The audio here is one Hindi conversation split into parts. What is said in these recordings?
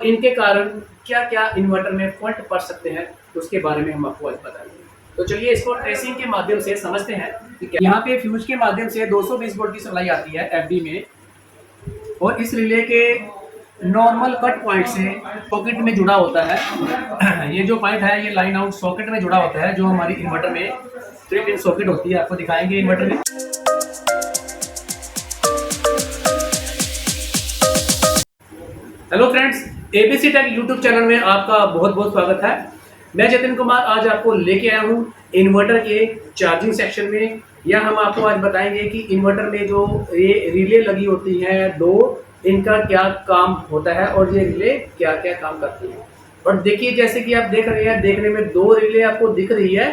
इनके कारण क्या क्या इन्वर्टर में फॉल्ट पड़ सकते हैं उसके बारे में हम आपको आज बताएंगे। तो चलिए इसको ट्रेसिंग के माध्यम से समझते हैं कि यहाँ पे फ्यूज के माध्यम से 220 वोल्ट की सप्लाई आती है एफडी में, और इस रिले के नॉर्मल कट पॉइंट से सॉकेट में जुड़ा होता है। ये जो पॉइंट है ये लाइन आउट सॉकेट में जुड़ा होता है, जो हमारी इन्वर्टर में 3 पिन सॉकेट होती है। आपको दिखाएंगे इन्वर्टर में। Hello friends, ABC take YouTube channel में आपका बहुत बहुत स्वागत है। मैं जतिन कुमार आज आपको लेके आया हूँ इन्वर्टर के चार्जिंग सेक्शन में। यह हम आपको आज बताएंगे कि इन्वर्टर में जो ये रिले लगी होती है दो, इनका क्या काम होता है और ये रिले क्या क्या काम करती है। और देखिए, जैसे कि आप देख रहे हैं, देखने में दो रिले आपको दिख रही है,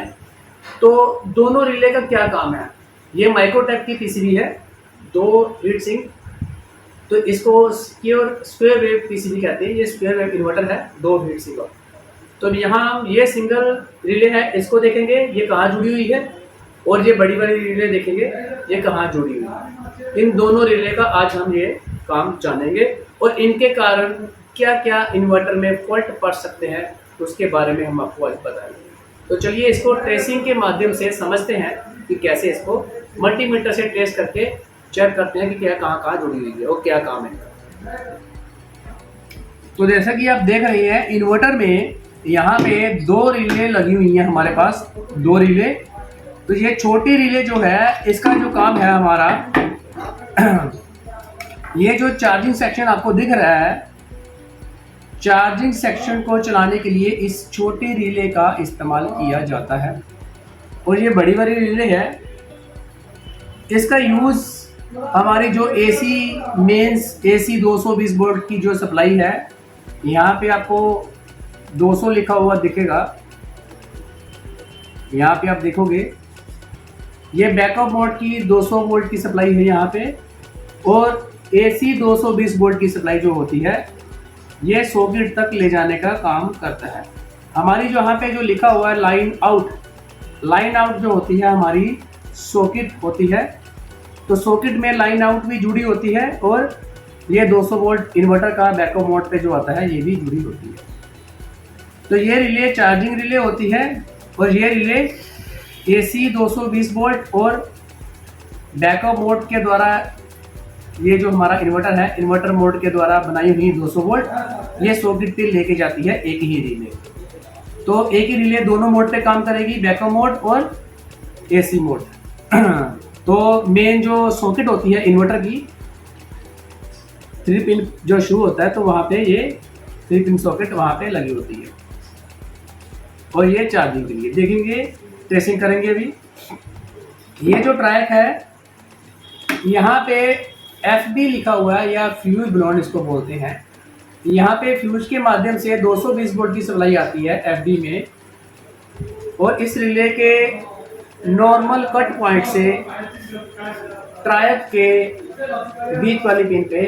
तो दोनों रिले का क्या काम है। ये माइक्रोटेक की पीसीबी है, दो हीट सिंक, तो इसको स्क्वायर वेव पीसीबी कहते हैं। ये स्क्वायर वेव इन्वर्टर है, दो हीट सिंक। तो यहाँ हम ये सिंगल रिले है, इसको देखेंगे ये कहाँ जुड़ी हुई है, और ये बड़ी बड़ी रिले देखेंगे ये कहाँ जुड़ी हुई है। इन दोनों रिले का आज हम ये काम जानेंगे और इनके कारण क्या क्या इन्वर्टर में फॉल्ट पड़ सकते हैं उसके बारे में हम आपको आज बताएंगे। तो चलिए इसको ट्रेसिंग के माध्यम से समझते हैं कि कैसे इसको मल्टीमीटर से ट्रेस करके चेक करते हैं कि क्या कहाँ कहाँ जुड़ी हुई है और क्या काम है। तो जैसा कि आप देख रहे हैं, इन्वर्टर में यहाँ पे दो रिले लगी हुई हैं हमारे पास, दो रिले। तो ये छोटी रिले जो है, इसका जो काम है हमारा ये जो चार्जिंग सेक्शन आपको दिख रहा है, चार्जिंग सेक्शन को चलाने के लिए इस छोटी रिले का इस्तेमाल किया जाता है। और ये बड़ी बड़ी रिले है, इसका यूज़ हमारी जो एसी मेंस एसी 220 वोल्ट की जो सप्लाई है, यहाँ पे आपको 200 लिखा हुआ दिखेगा। यहाँ पे आप देखोगे ये बैकअप मोड की 200 वोल्ट की सप्लाई है यहाँ पे, और एसी 220 वोल्ट की सप्लाई जो होती है ये सॉकेट तक ले जाने का काम करता है। हमारी जो यहाँ पे जो लिखा हुआ है लाइन आउट जो होती है हमारी सॉकेट होती है। तो सॉकेट में लाइन आउट भी जुड़ी होती है, और ये 200 वोल्ट इन्वर्टर का बैकअप मोड पे जो आता है ये भी जुड़ी होती है। तो ये रिले चार्जिंग रिले होती है, और ये रिले एसी 220 वोल्ट और बैकअप मोड के द्वारा, ये जो हमारा इन्वर्टर है इन्वर्टर मोड के द्वारा बनाई हुई 200 वोल्ट ये सॉकेट पे लेके जाती है एक ही रिले। तो एक ही रिले दोनों मोड पे काम करेगी, बैकअप मोड और एसी मोड। तो मेन जो सॉकेट होती है इन्वर्टर की 3 पिन जो शू होता है, तो वहाँ पे ये 3 पिन सॉकेट वहाँ पे लगी होती है। और ये चार्जिंग के लिए देखेंगे, ट्रेसिंग करेंगे अभी। ये जो ट्रैक है यहाँ पे FB लिखा हुआ है, या फ्यूज ब्लोन इसको बोलते हैं। यहाँ पे फ्यूज के माध्यम से 220 वोल्ट की सप्लाई आती है FB में, और इस रिले के नॉर्मल कट पॉइंट से ट्रायक के बीच वाली पिन पे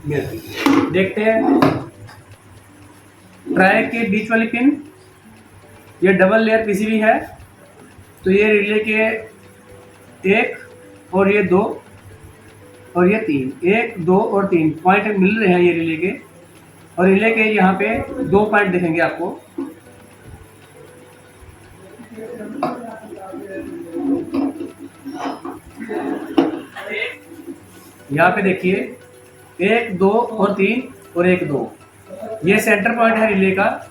मिलती है। देखते हैं, ट्रायक के बीच वाली पिन ये डबल लेयर पीसीबी है। तो ये रिले के 1 और ये 2 और ये 3, 1 2 और 3 पॉइंट मिल रहे हैं ये रिले के। और रिले के यहाँ पे 2 पॉइंट दिखेंगे आपको। यहाँ पे देखिए 1 2 और 3 और 1 2, ये सेंटर पॉइंट है रिले का।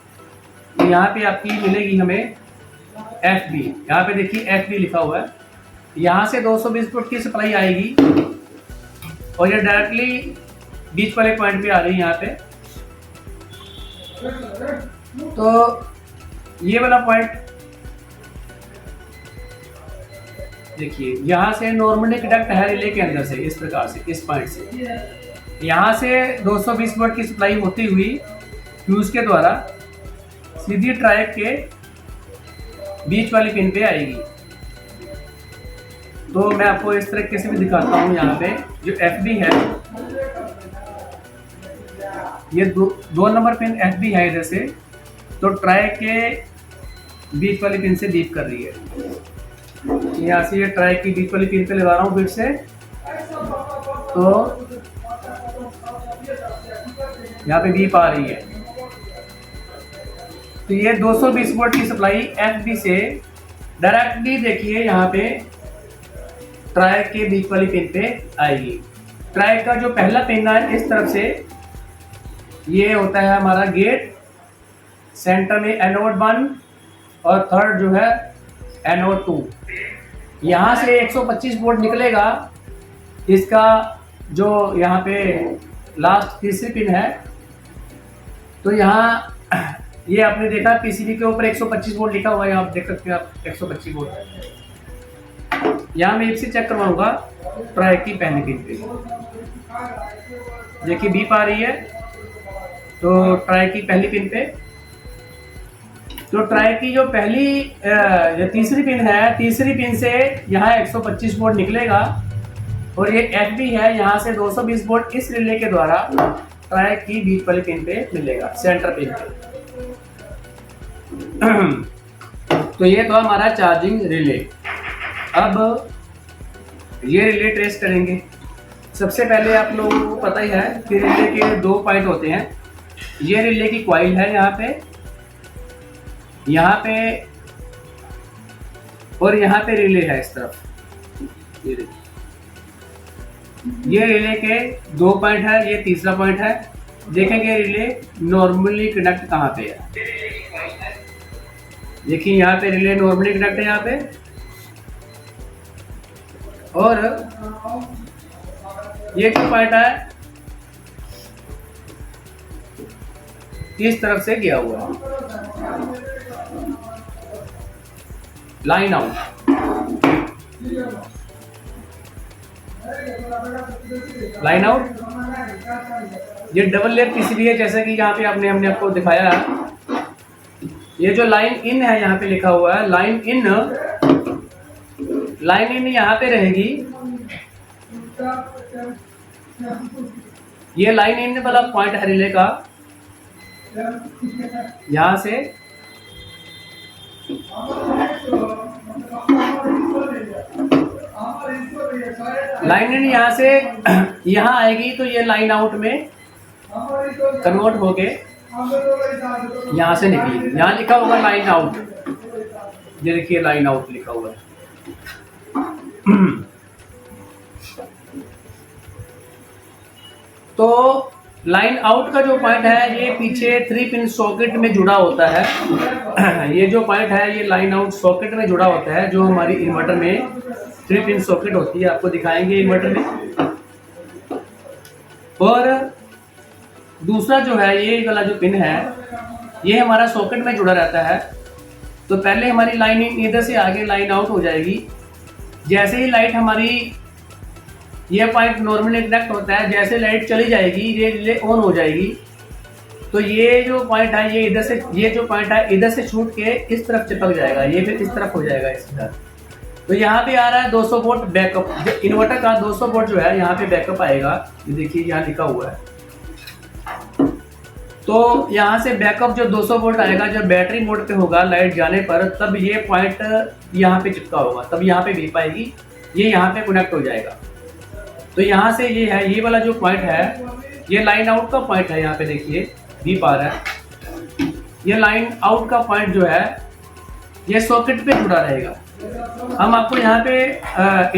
यहाँ पे आपकी मिलेगी हमें FB। यहाँ पे देखिए FB लिखा हुआ है। यहाँ से 220 वोल्ट की सप्लाई आएगी, और ये डायरेक्टली बीच वाले पॉइंट पे आ रही है यहाँ पे। तो ये वाला पॉइंट देखिए, यहाँ से नॉर्मली कंडक्ट है रिले के अंदर से, इस प्रकार से, इस पॉइंट से यहाँ से 220 वोल्ट की सप्लाई होती हुई फ्यूज के द्वारा सीधी ट्रायक के बीच वाली पिन पे आएगी। तो मैं आपको इस तरीके से भी दिखाता हूँ। यहाँ पे जो FB है, ये दो नंबर पिन FB है इधर से, तो ट्रायक के बीच वाली पिन से बीप कर रही है। यहाँ से ये ट्रायक की बीच वाली पिन पे लगा रहा हूँ फिर से, तो यहाँ पे बीप आ रही है। तो ये 220 वोल्ट की सप्लाई FB से डायरेक्टली देखिए यहाँ पे ट्राई के बीच वाली पिन पे आएगी। ट्राई का जो पहला पिन है इस तरफ से ये होता है हमारा गेट, सेंटर में एनोड 1 और थर्ड जो है एनोड 2। यहाँ से 125 वोल्ट निकलेगा। इसका जो यहाँ पे लास्ट तीसरी पिन है, तो यहाँ ये आपने देखा पीसीबी के ऊपर 125 वोल्ट लिखा हुआ है, आप देख सकते हैं आप 125 वोल्ट। यहाँ मैं इससे चेक करवाऊंगा ट्राई की पहली पिन पे। देखिए बीप आ रही है, तो ट्राई की पहली पिन पे, तो ट्राई की जो पहली जो तीसरी पिन है, तीसरी पिन से यहाँ 125 वोल्ट निकलेगा और ये FB है, यहाँ से 220 वोल्ट इस रिले के द्वारा ट्राई की बीच वाली पिन पे मिलेगा, सेंटर पिन पे। तो ये तो हमारा चार्जिंग रिले। अब ये रिले ट्रेस करेंगे। सबसे पहले आप लोगों को पता ही है कि रिले के 2 पॉइंट होते हैं। ये रिले की कॉइल है यहाँ पे और यहाँ पे रिले है इस तरफ। ये रिले के 2 पॉइंट है, ये तीसरा पॉइंट है। देखेंगे रिले नॉर्मली कनेक्ट कहाँ पे है। देखिए यहाँ पे रिले नॉर्मली कनेक्ट है यहाँ पे, और ये जो पॉइंट है इस तरफ से गया हुआ है, लाइन आउट। लाइन आउट ये डबल लेयर पीसीबी है, जैसे कि यहाँ पे हमने आपको दिखाया है। ये जो लाइन इन है यहाँ पे लिखा हुआ है, लाइन इन यहाँ पे रहेगी। ये लाइन इन वाला पॉइंट है रिले का, यहाँ से लाइन इन यहाँ से यहाँ आएगी, तो ये लाइन आउट में कन्वर्ट होके यहाँ से निकलेगी। यहाँ लिखा होगा लाइन आउट, ये देखिए लाइन आउट लिखा हुआ है। तो लाइन आउट का जो पॉइंट है ये पीछे 3 पिन सॉकेट में जुड़ा होता है। ये जो पॉइंट है ये लाइन आउट सॉकेट में जुड़ा होता है, जो हमारी इन्वर्टर में 3 पिन सॉकेट होती है, आपको दिखाएंगे इन्वर्टर में। और दूसरा जो है ये वाला जो पिन है ये हमारा सॉकेट में जुड़ा रहता है। तो पहले हमारी लाइन इधर से आगे लाइन आउट हो जाएगी। जैसे ही लाइट हमारी ये पॉइंट नॉर्मली कनेक्ट होता है, जैसे लाइट चली जाएगी ये रिले ऑन हो जाएगी। तो ये जो पॉइंट है ये इधर से, ये जो पॉइंट है इधर से छूट के इस तरफ चिपक जाएगा, ये फिर इस तरफ हो जाएगा इस तरफ। तो यहाँ पे आ रहा है 200 वोल्ट बैकअप। इन्वर्टर का 200 वोल्ट जो है यहाँ पे बैकअप आएगा, ये देखिए यहाँ लिखा हुआ है। तो यहाँ से बैकअप जो 200 वोल्ट आएगा, जब बैटरी मोड पे होगा लाइट जाने पर, तब ये पॉइंट यहाँ पे चिपका होगा, तब यहाँ पे बीप आएगी, ये यहाँ पे कनेक्ट हो जाएगा। तो यहाँ से ये है, ये वाला जो पॉइंट है ये लाइन आउट का पॉइंट है। यहाँ पे देखिए बीप आ रहा है। ये लाइन आउट का पॉइंट जो है ये सॉकेट पे जुड़ा रहेगा। हम आपको यहाँ पे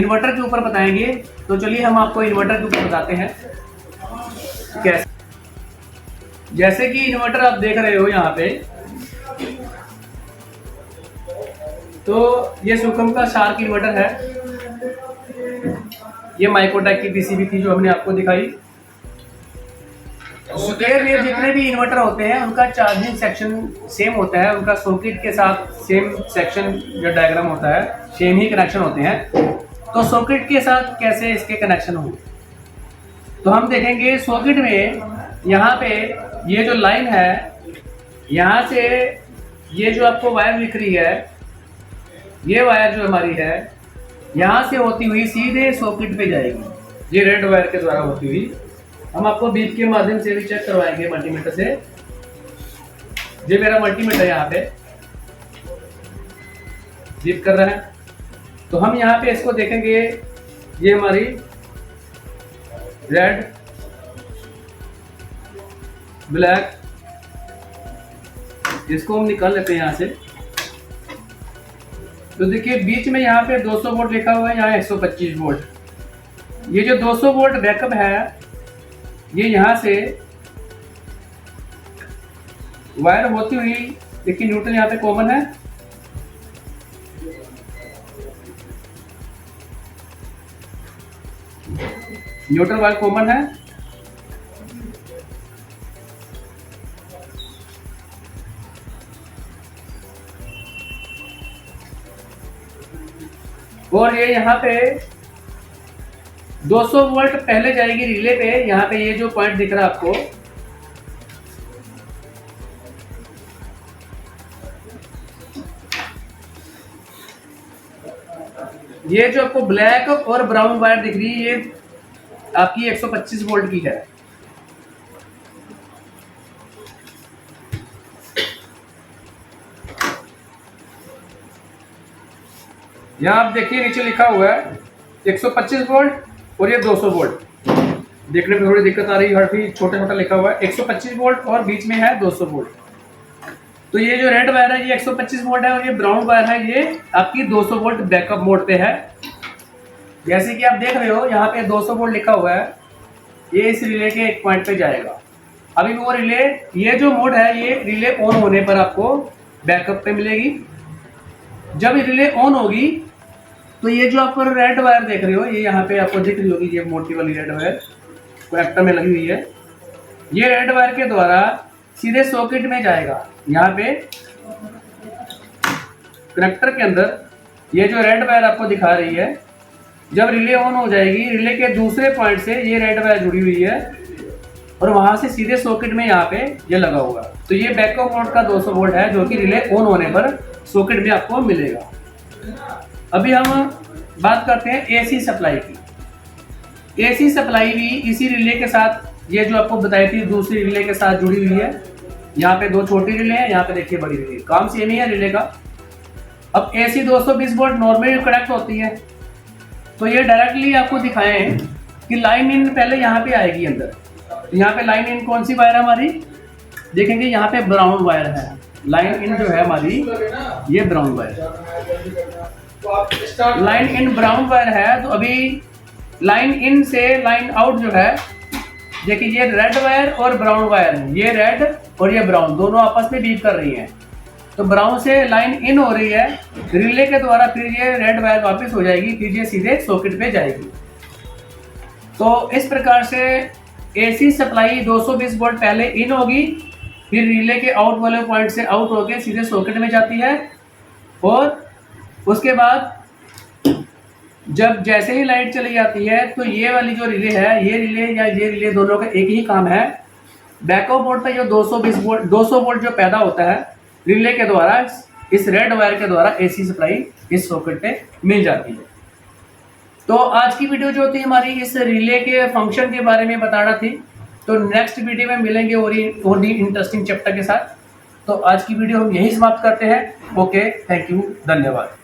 इन्वर्टर के ऊपर बताएंगे। तो चलिए हम आपको इन्वर्टर के ऊपर बताते हैं कैसे। जैसे कि इन्वर्टर आप देख रहे हो यहाँ पे, तो ये सुकम का शार्क इन्वर्टर है। ये माइक्रोटेक की पीसीबी थी जो हमने आपको दिखाई। ये जितने भी इन्वर्टर होते हैं उनका चार्जिंग सेक्शन सेम होता है, उनका सॉकेट के साथ सेम सेक्शन जो डायग्राम होता है सेम ही कनेक्शन होते हैं। तो सॉकेट के साथ कैसे इसके कनेक्शन होंगे, तो हम देखेंगे सॉकेट में यहाँ पे ये जो लाइन है, यहाँ से ये जो आपको वायर दिख रही है, ये वायर जो हमारी है यहाँ से होती हुई सीधे सॉकेट पे जाएगी, ये रेड वायर के द्वारा होती हुई। हम आपको बीप के माध्यम से भी चेक करवाएंगे मल्टीमीटर से। ये मेरा मल्टीमीटर यहाँ पे बीप कर रहा है। तो हम यहाँ पे इसको देखेंगे, ये हमारी रेड, ब्लैक, इसको हम निकाल लेते हैं यहाँ से। तो देखिए बीच में यहाँ पे 200 वोल्ट लिखा हुआ है, यहाँ 125 वोल्ट। ये जो 200 वोल्ट बैकअप है ये यहाँ से वायर होती हुई, देखिए न्यूट्रल यहाँ पे कॉमन है, न्यूट्रल वायर कॉमन है, और ये यहाँ पे 200 वोल्ट पहले जाएगी रिले पे। यहाँ पे ये जो पॉइंट दिख रहा है आपको, ये जो आपको ब्लैक और ब्राउन वायर दिख रही है ये आपकी 125 वोल्ट की है। यहाँ आप देखिए नीचे लिखा हुआ है 125 वोल्ट और ये 200 वोल्ट। देखने में थोड़ी दिक्कत आ रही है, हर छोटा छोटा लिखा हुआ है 125 वोल्ट और बीच में है 200 वोल्ट। तो ये जो रेड वायर है ये 125 वोल्ट है और ये ब्राउन वायर है ये आपकी 200 वोल्ट बैकअप मोड पे है। जैसे कि आप देख रहे हो यहाँ पे 200 वोल्ट लिखा हुआ है, ये इस रिले के एक पॉइंट पे जाएगा। अभी वो रिले, ये जो मोड है ये रिले ऑन होने पर आपको बैकअप पे मिलेगी। जब रिले ऑन होगी तो ये जो आप रेड वायर देख रहे हो ये यहाँ पे आपको दिख रही होगी, ये मोटी वाली रेड वायर कनेक्टर में लगी हुई है। ये रेड वायर के द्वारा सीधे सॉकेट में जाएगा। यहाँ पे कनेक्टर के अंदर ये जो रेड वायर आपको दिखा रही है, जब रिले ऑन हो जाएगी रिले के दूसरे पॉइंट से ये रेड वायर जुड़ी हुई है और वहां से सीधे सॉकेट में यहाँ पे ये लगा हुआ। तो ये बैकअप मोड का 200 वोल्ट है जो कि रिले ऑन होने पर सॉकेट में आपको मिलेगा। अभी हम बात करते हैं एसी सप्लाई की। एसी सप्लाई भी इसी रिले के साथ, ये जो आपको बताई थी दूसरी रिले के साथ जुड़ी हुई है। यहाँ पे 2 छोटी रिले हैं, यहाँ पे देखिए बड़ी रिले, काम सेम ही है रिले का। अब एसी 220 वोल्ट नॉर्मली कनेक्ट होती है तो ये डायरेक्टली आपको दिखाएं कि लाइन इन पहले यहाँ पे आएगी अंदर। तो यहाँ पे लाइन इन कौन सी वायर है हमारी, देखेंगे यहाँ पे ब्राउन वायर है। लाइन इन जो है हमारी ये brown wire, line in brown wire है। तो अभी लाइन इन से लाइन आउट जो है, देखिए ये रेड वायर और ब्राउन वायर है, ये रेड और ये ब्राउन दोनों आपस में बीप कर रही हैं। तो ब्राउन से लाइन इन हो रही है रिले के द्वारा, फिर ये रेड वायर वापस हो जाएगी, फिर ये सीधे सॉकेट पे जाएगी। तो इस प्रकार से एसी सप्लाई 220 वोल्ट पहले इन होगी, फिर रिले के आउट वाले पॉइंट से आउट होकर सीधे सॉकेट में जाती है और उसके बाद जब जैसे ही लाइट चली जाती है तो ये वाली जो रिले है, ये रिले या ये रिले दोनों का एक ही काम है। बैकअप मोड पे जो 200 वोल्ट जो पैदा होता है रिले के द्वारा, इस रेड वायर के द्वारा एसी सप्लाई इस सॉकेट पे मिल जाती है। तो आज की वीडियो जो थी हमारी इस रिले के फंक्शन के बारे में बताना थी। तो नेक्स्ट वीडियो में मिलेंगे और भी इंटरेस्टिंग चैप्टर के साथ। तो आज की वीडियो हम यही समाप्त करते हैं। ओके, थैंक यू, धन्यवाद।